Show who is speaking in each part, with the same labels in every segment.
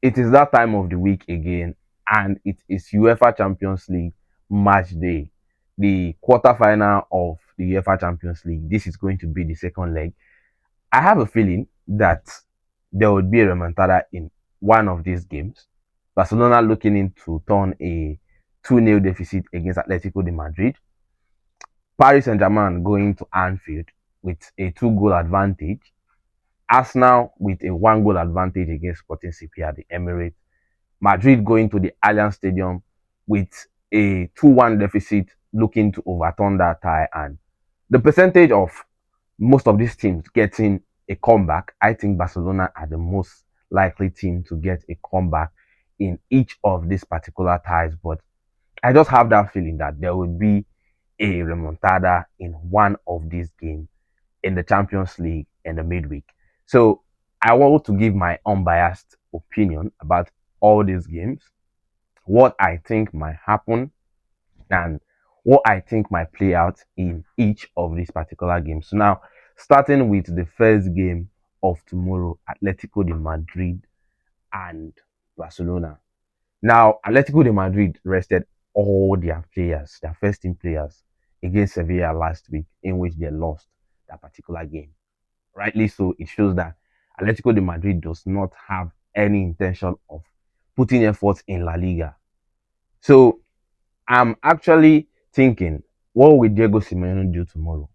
Speaker 1: It is that time of the week again, and it is UEFA Champions League match day, the quarterfinal of the UEFA Champions League. This is going to be the second leg. I have a feeling that there would be a remontada in one of these games. Barcelona looking in to turn a 2-0 deficit against Atletico de Madrid. Paris Saint-Germain going to Anfield with a 2-goal advantage. Arsenal with a 1-goal advantage against Sporting CP at the Emirates. Madrid going to the Allianz Stadium with a 2-1 deficit, looking to overturn that tie. And the percentage of most of these teams getting a comeback, I think Barcelona are the most likely team to get a comeback in each of these particular ties. But I just have that feeling that there will be a remontada in one of these games in the Champions League in the midweek. So I want to give my unbiased opinion about all these games, what I think might happen, and what I think might play out in each of these particular games. So now, starting with the first game of tomorrow, Atletico de Madrid and Barcelona. Now, Atletico de Madrid rested all their players, their first team players, against Sevilla last week, in which they lost that particular game. Rightly so, it shows that Atletico de Madrid does not have any intention of putting efforts in La Liga. So I'm actually thinking, what will Diego Simeone do tomorrow?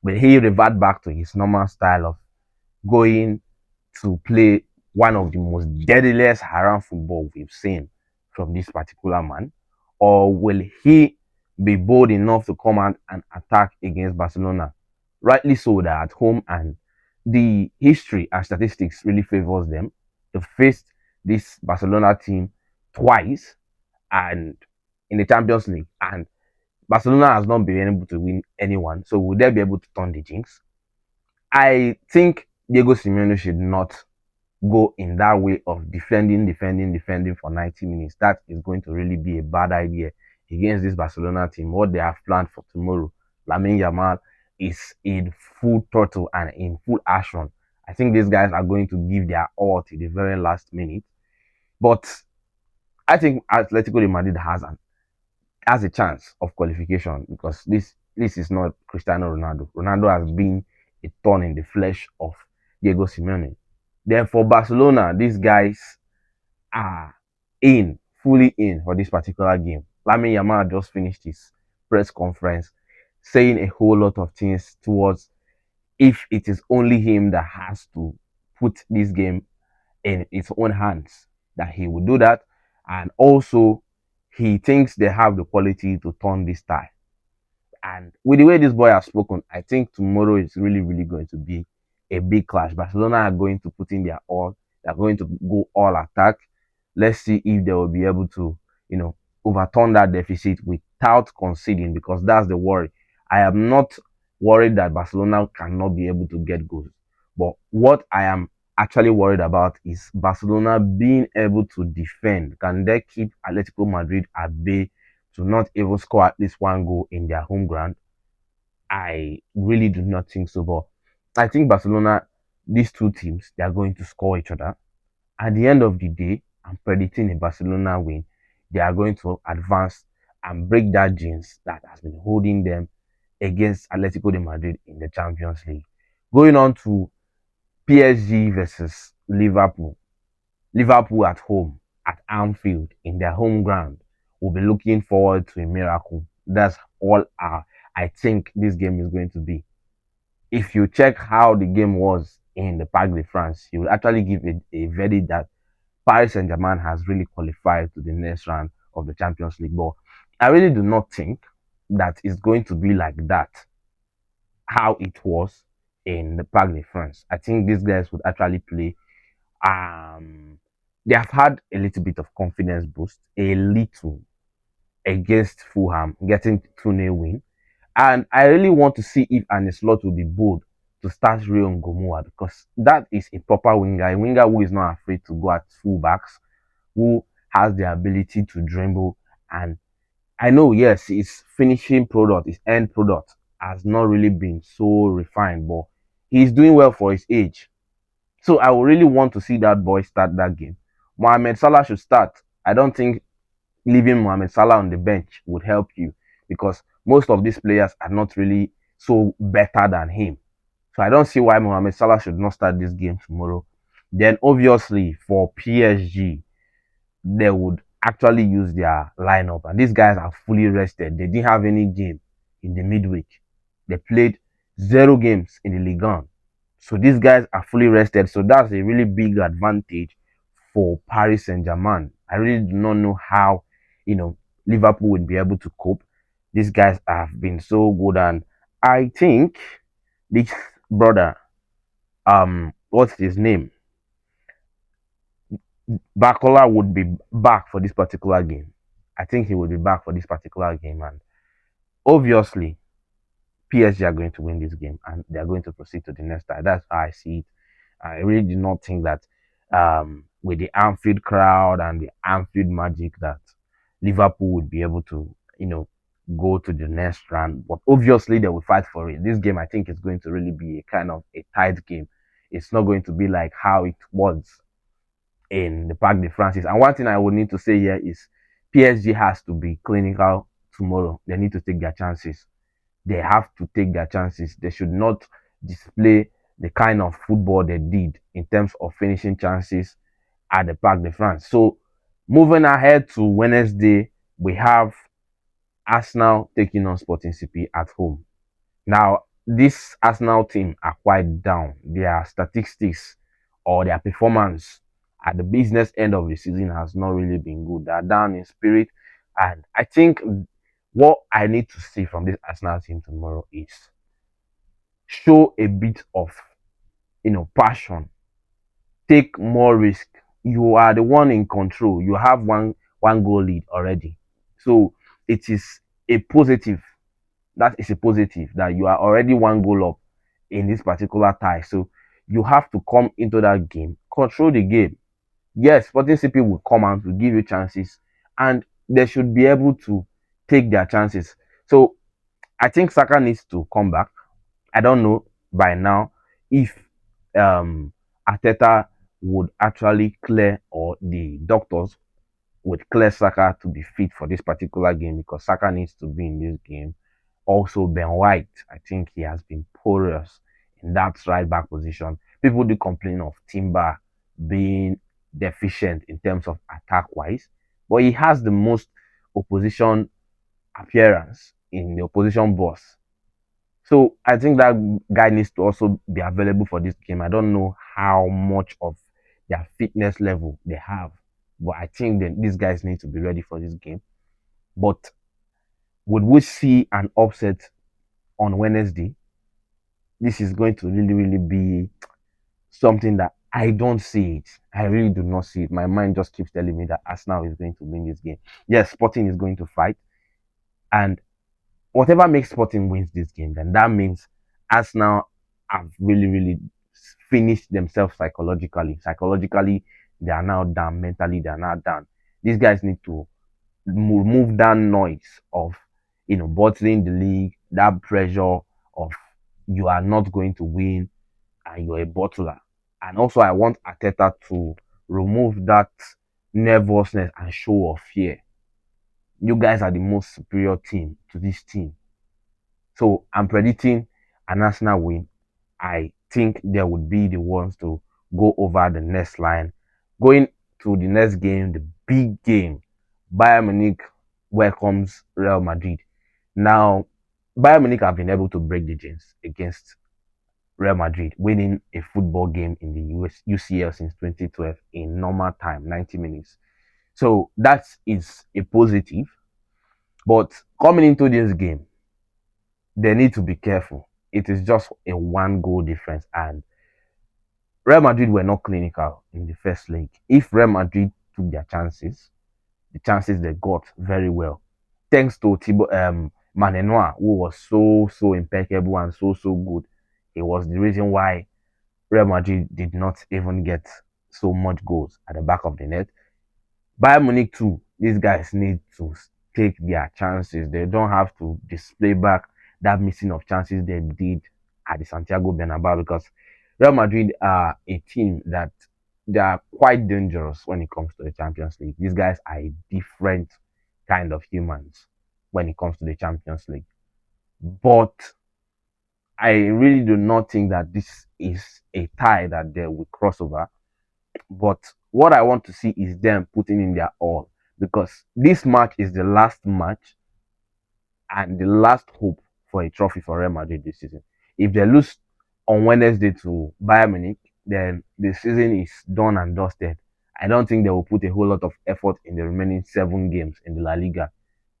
Speaker 1: Will he revert back to his normal style of going to play one of the most deadliest haram football we've seen from this particular man? Or will he be bold enough to come out and attack against Barcelona? Rightly so, that at home, and the history and statistics really favors them. They faced this Barcelona team twice and in the Champions League, and Barcelona has not been able to win anyone. So will they be able to turn the jinx? I think Diego Simeone should not go in that way of defending for 90 minutes. That is going to really be a bad idea against this Barcelona team. What they have planned for tomorrow, Lamine Yamal is in full throttle and in full action. I think these guys are going to give their all to the very last minute. But I think Atletico de Madrid has a chance of qualification because this is not Cristiano Ronaldo. Ronaldo has been a thorn in the flesh of Diego Simeone. Then for Barcelona, these guys are fully in for this particular game. Lamine Yamal just finished his press conference saying a whole lot of things towards if it is only him that has to put this game in its own hands, that he will do that. And also, he thinks they have the quality to turn this tie. And with the way this boy has spoken, I think tomorrow is really, really going to be a big clash. Barcelona are going to put in their all. They're going to go all attack. Let's see if they will be able to, overturn that deficit without conceding, because that's the worry. I am not worried that Barcelona cannot be able to get goals. But what I am actually worried about is Barcelona being able to defend. Can they keep Atletico Madrid at bay to not even score at least one goal in their home ground? I really do not think so. But I think Barcelona, these two teams, they are going to score each other. At the end of the day, I'm predicting a Barcelona win. They are going to advance and break that jinx that has been holding them against Atletico de Madrid in the Champions League. Going on to PSG versus Liverpool. Liverpool at home at Anfield in their home ground will be looking forward to a miracle. That's all I think this game is going to be. If you check how the game was in the Parc de France, you will actually give a verdict that Paris Saint-Germain has really qualified to the next round of the Champions League. But I really do not think that it's going to be like that, how it was in the Parc de France. I think these guys would actually play. Um, they have had a little bit of confidence boost, a little, against Fulham, getting 2-0 win. And I really want to see if Ancelotti will be bold to start Rio Ngomoa, because that is a proper winger, a winger who is not afraid to go at fullbacks, who has the ability to dribble. And I know, yes, his finishing product, his end product, has not really been so refined, but he's doing well for his age. So I would really want to see that boy start that game. Mohamed Salah should start. I don't think leaving Mohamed Salah on the bench would help you because most of these players are not really so better than him. So I don't see why Mohamed Salah should not start this game tomorrow. Then obviously for PSG, they would actually use their lineup. And these guys are fully rested. They didn't have any game in the midweek. They played zero games in the Ligue 1. So these guys are fully rested. So that's a really big advantage for Paris Saint-Germain. I really do not know how, you know, Liverpool would be able to cope. These guys have been so good, and I think this brother, what's his name? Bakola would be back for this particular game. I think he will be back for this particular game, and obviously PSG are going to win this game and they are going to proceed to the next stage. That's how I see it. I really do not think that with the Anfield crowd and the Anfield magic that Liverpool would be able to, go to the next round. But obviously they will fight for it. This game I think is going to really be a kind of a tight game. It's not going to be like how it was in the Parc de France. And one thing I would need to say here is PSG has to be clinical tomorrow. They need to take their chances. They have to take their chances. They should not display the kind of football they did in terms of finishing chances at the Parc de France. So moving ahead to Wednesday, we have Arsenal taking on Sporting CP at home. Now, this Arsenal team are quite down. Their statistics or their performance at the business end of the season has not really been good. They're down in spirit. And I think what I need to see from this Arsenal team tomorrow is show a bit of passion, take more risk. You are the one in control. You have one goal lead already. So it is a positive. That is a positive that you are already one goal up in this particular tie. So you have to come into that game, control the game. Yes, Sporting CP will come out to give you chances, and they should be able to take their chances. So I think Saka needs to come back. I don't know by now if um Ateta would actually clear, or the doctors would clear Saka to be fit for this particular game, because Saka needs to be in this game. Also, Ben White, I think he has been porous in that right back position. People do complain of Timber being deficient in terms of attack wise, but he has the most opposition appearance in the opposition box. So I think that guy needs to also be available for this game. I don't know how much of their fitness level they have, but I think that these guys need to be ready for this game. But would we see an upset on Wednesday? This is going to really, really be something that I don't see it. I really do not see it. My mind just keeps telling me that Arsenal is going to win this game. Yes, Sporting is going to fight, and whatever makes Sporting wins this game, then that means Arsenal have really, really finished themselves psychologically. Psychologically, they are now down. Mentally, they are now down. These guys need to remove that noise of, bottling the league, that pressure of you are not going to win and you're a bottler. And also, I want Ateta to remove that nervousness and show of fear. You guys are the most superior team to this team. So I'm predicting an Arsenal win. I think they would be the ones to go over the next line. Going to the next game, the big game, Bayern Munich welcomes Real Madrid. Now, Bayern Munich have been able to break the jinx against Real Madrid, winning a football game in the UCL since 2012 in normal time, 90 minutes. So that is a positive. But coming into this game, they need to be careful. It is just a one goal difference, and Real Madrid were not clinical in the first leg. If Real Madrid took their chances, the chances they got very well, thanks to Manenoir, who was so impeccable and so good. It was the reason why Real Madrid did not even get so much goals at the back of the net. Bayern Munich too, these guys need to take their chances. They don't have to display back that missing of chances they did at the Santiago Bernabeu, because Real Madrid are a team that they are quite dangerous when it comes to the Champions League. These guys are a different kind of humans when it comes to the Champions League. But I really do not think that this is a tie that they will cross over. But what I want to see is them putting in their all, because this match is the last match and the last hope for a trophy for Real Madrid this season. If they lose on Wednesday to Bayern Munich, then the season is done and dusted. I don't think they will put a whole lot of effort in the remaining 7 games in the La Liga.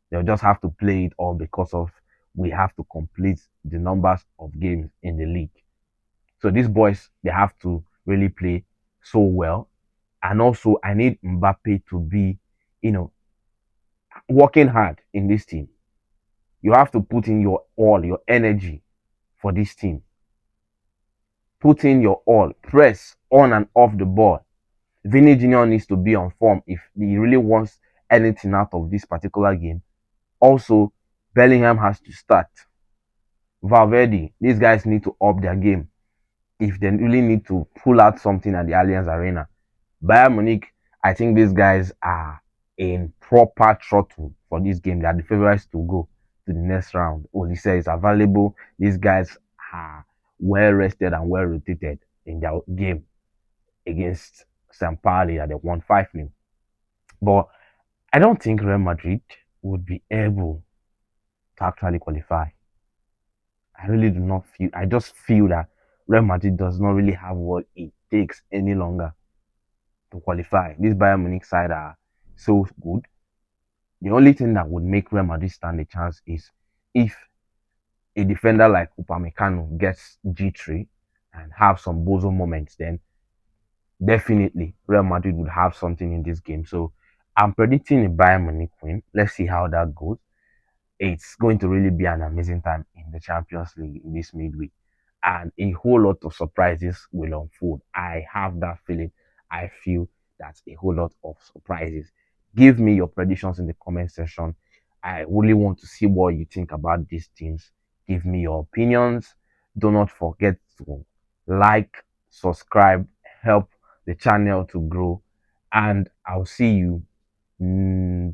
Speaker 1: They'll just have to play it all because of we have to complete the numbers of games in the league. So these boys, they have to really play so well. And also, I need Mbappe to be, you know, working hard in this team. You have to put in your all, your energy for this team. Put in your all. Press on and off the ball. Vinny Jr. needs to be on form if he really wants anything out of this particular game. Also, Bellingham has to start. Valverde, these guys need to up their game if they really need to pull out something at the Allianz Arena. Bayern Munich, I think these guys are in proper throttle for this game. They are the favorites to go to the next round. Olise is available. These guys are well rested and well rotated in their game against St. Pauli that they won 5-0. But I don't think Real Madrid would be able to actually qualify. I really do not feel, I just feel that Real Madrid does not really have what it takes any longer to qualify. This Bayern Munich side are so good. The only thing that would make Real Madrid stand a chance is if a defender like Upamecano gets G3 and have some bozo moments, then definitely Real Madrid would have something in this game. So I'm predicting a Bayern Munich win. Let's see how that goes. It's going to really be an amazing time in the Champions League in this midweek. And a whole lot of surprises will unfold. I have that feeling. I feel that's a whole lot of surprises. Give me your predictions in the comment section. I really want to see what you think about these teams. Give me your opinions. Do not forget to like, subscribe, help the channel to grow. And I'll see you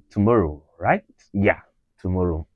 Speaker 1: tomorrow, right? Yeah, tomorrow.